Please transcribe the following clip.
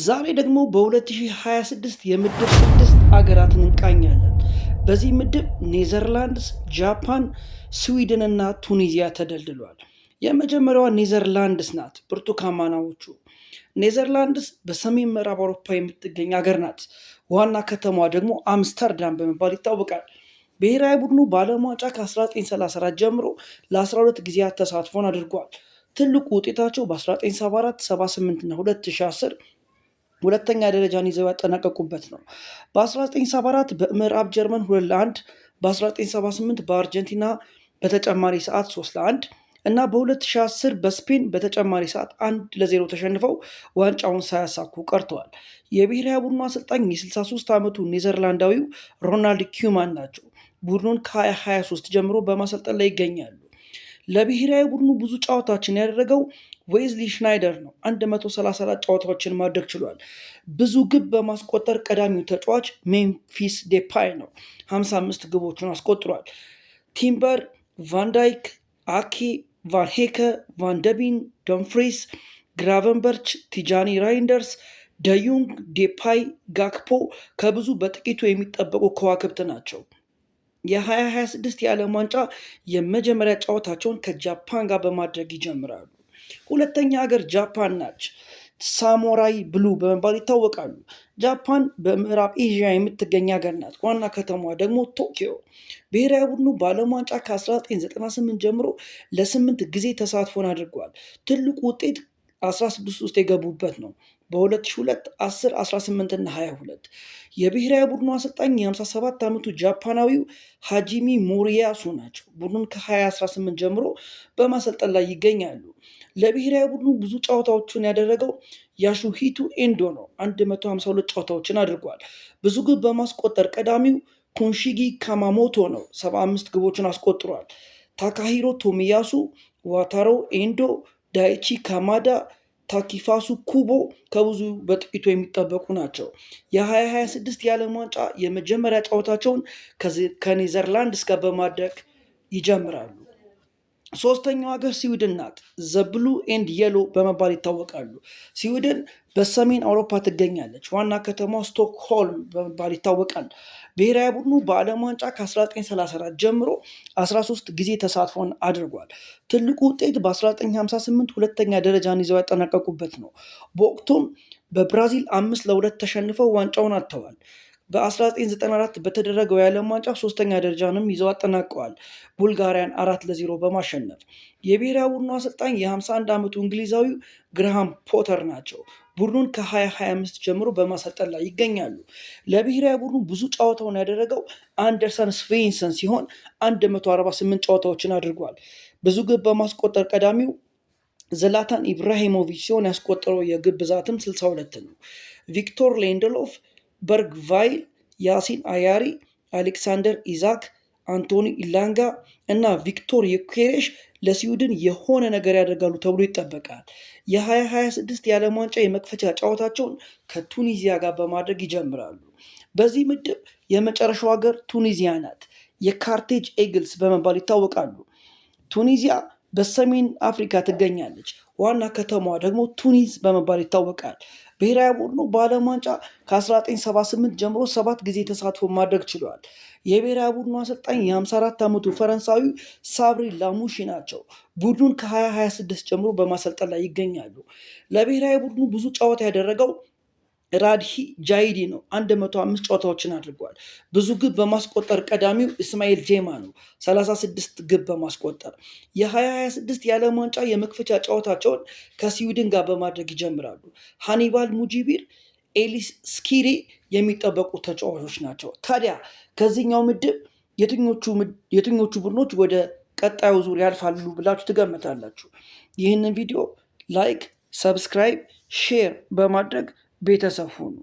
ዛሬ ደግሞ በ2026 የምድብ 6 አገራትን እንቃኛለን። በዚህ ምድብ ኔዘርላንድስ፣ ጃፓን፣ ስዊድን እና ቱኒዚያ ተደልድሏል። የመጀመሪያዋ ኔዘርላንድስ ናት። ብርቱካናዎቹ ኔዘርላንድስ በሰሜን ምዕራብ አውሮፓ የምትገኝ ሀገር ናት። ዋና ከተማዋ ደግሞ አምስተርዳም በመባል ይታወቃል። ብሔራዊ ቡድኑ በዓለም ዋንጫ ከ1934 ጀምሮ ለ12 ጊዜያት ተሳትፎን አድርጓል። ትልቁ ውጤታቸው በ1974፣ 78 እና 2010 ሁለተኛ ደረጃን ይዘው ያጠናቀቁበት ነው። በ1974 በምዕራብ ጀርመን 2-1፣ በ1978 በአርጀንቲና በተጨማሪ ሰዓት 3-1 እና በ2010 በስፔን በተጨማሪ ሰዓት 1-0 ተሸንፈው ዋንጫውን ሳያሳኩ ቀርተዋል። የብሔራዊ ቡድኑ አሰልጣኝ የ63 ዓመቱ ኔዘርላንዳዊው ሮናልድ ኩማን ናቸው። ቡድኑን ከ2023 ጀምሮ በማሰልጠን ላይ ይገኛሉ። ለብሔራዊ ቡድኑ ብዙ ጨዋታዎችን ያደረገው ዌዝሊ ሽናይደር ነው። 134 ጨዋታዎችን ማድረግ ችሏል። ብዙ ግብ በማስቆጠር ቀዳሚው ተጫዋች ሜምፊስ ዴፓይ ነው። 55 ግቦችን አስቆጥሯል። ቲምበር፣ ቫንዳይክ፣ አኬ፣ ቫንሄከ፣ ቫንደቢን፣ ዶምፍሪስ፣ ግራቨንበርች፣ ቲጃኒ ራይንደርስ፣ ደዩንግ፣ ዴፓይ፣ ጋክፖ ከብዙ በጥቂቱ የሚጠበቁ ከዋክብት ናቸው። የ2026 የዓለም ዋንጫ የመጀመሪያ ጨዋታቸውን ከጃፓን ጋር በማድረግ ይጀምራሉ። ሁለተኛ ሀገር ጃፓን ናች። ሳሞራይ ብሉ በመባል ይታወቃሉ። ጃፓን በምዕራብ ኤዥያ የምትገኝ ሀገር ናት። ዋና ከተማዋ ደግሞ ቶኪዮ። ብሔራዊ ቡድኑ በዓለም ዋንጫ ከ1998 ጀምሮ ለ8 ጊዜ ተሳትፎን አድርጓል። ትልቁ ውጤት 16 ውስጥ የገቡበት ነው። በ2002፣ 10፣ 18 እና 22 የብሔራዊ ቡድኑ አሰልጣኝ የ57 ዓመቱ ጃፓናዊው ሃጂሚ ሞሪያሱ ናቸው። ቡድኑን ከ2018 ጀምሮ በማሰልጠን ላይ ይገኛሉ። ለብሔራዊ ቡድኑ ብዙ ጨዋታዎችን ያደረገው ያሹሂቶ ኤንዶ ነው። 152 ጨዋታዎችን አድርጓል። ብዙ ግብ በማስቆጠር ቀዳሚው ኩንሺጊ ካማሞቶ ነው። 75 ግቦችን አስቆጥሯል። ታካሂሮ ቶሚያሱ፣ ዋታሮ ኤንዶ፣ ዳይቺ ካማዳ፣ ታኪፋሱ ኩቦ ከብዙ በጥቂቱ የሚጠበቁ ናቸው። የ2026 የዓለም ዋንጫ የመጀመሪያ ጨዋታቸውን ከኔዘርላንድስ ጋር በማድረግ ይጀምራሉ። ሶስተኛው ሀገር ስዊድን ናት። ዘብሉ ኤንድ የሎ በመባል ይታወቃሉ። ስዊድን በሰሜን አውሮፓ ትገኛለች። ዋና ከተማው ስቶክሆልም በመባል ይታወቃል። ብሔራዊ ቡድኑ በዓለም ዋንጫ ከ1934 ጀምሮ 13 ጊዜ ተሳትፎን አድርጓል። ትልቁ ውጤት በ1958 ሁለተኛ ደረጃን ይዘው ያጠናቀቁበት ነው። በወቅቱም በብራዚል 5-2 ተሸንፈው ዋንጫውን አጥተዋል። በ1994 በተደረገው የዓለም ዋንጫ ሶስተኛ ደረጃንም ይዘው አጠናቀዋል። ቡልጋሪያን 4-0 በማሸነፍ የብሔራዊ ቡድኑ አሰልጣኝ የ51 ዓመቱ እንግሊዛዊው ግርሃም ፖተር ናቸው። ቡድኑን ከ2025 ጀምሮ በማሰልጠን ላይ ይገኛሉ። ለብሔራዊ ቡድኑ ብዙ ጨዋታውን ያደረገው አንደርሰን ስቬንሰን ሲሆን 148 ጨዋታዎችን አድርጓል። ብዙ ግብ በማስቆጠር ቀዳሚው ዘላታን ኢብራሂሞቪች ሲሆን ያስቆጠረው የግብ ብዛትም 62 ነው። ቪክቶር ሌንደሎፍ፣ በርግቫይል፣ ያሲን አያሪ፣ አሌክሳንደር ኢዛክ፣ አንቶኒ ኢላንጋ እና ቪክቶር ዮኬሬሽ ለስዊድን የሆነ ነገር ያደርጋሉ ተብሎ ይጠበቃል። የ2026 የዓለም ዋንጫ የመክፈቻ ጨዋታቸውን ከቱኒዚያ ጋር በማድረግ ይጀምራሉ። በዚህ ምድብ የመጨረሻው ሀገር ቱኒዚያ ናት። የካርቴጅ ኤግልስ በመባል ይታወቃሉ። ቱኒዚያ በሰሜን አፍሪካ ትገኛለች። ዋና ከተማዋ ደግሞ ቱኒዝ በመባል ይታወቃል። ብሔራዊ ቡድኑ በዓለም ዋንጫ ከ1978 ጀምሮ 7 ጊዜ ተሳትፎ ማድረግ ችሏል። የብሔራዊ ቡድኑ አሰልጣኝ የ54 ዓመቱ ፈረንሳዊ ሳብሪ ላሙሺ ናቸው። ቡድኑን ከ2026 ጀምሮ በማሰልጠን ላይ ይገኛሉ። ለብሔራዊ ቡድኑ ብዙ ጨዋታ ያደረገው ራድሂ ጃይዲ ነው። 105 ጨዋታዎችን አድርጓል። ብዙ ግብ በማስቆጠር ቀዳሚው እስማኤል ጄማ ነው። 36 ግብ በማስቆጠር የ2026 የዓለም ዋንጫ የመክፈቻ ጨዋታቸውን ከስዊድን ጋር በማድረግ ይጀምራሉ። ሃኒባል ሙጂቢር፣ ኤሊስ ስኪሪ የሚጠበቁ ተጫዋቾች ናቸው። ታዲያ ከዚህኛው ምድብ የትኞቹ ቡድኖች ወደ ቀጣዩ ዙር ያልፋሉ ብላችሁ ትገምታላችሁ? ይህንን ቪዲዮ ላይክ፣ ሰብስክራይብ፣ ሼር በማድረግ ቤተሰብ ሁኑ።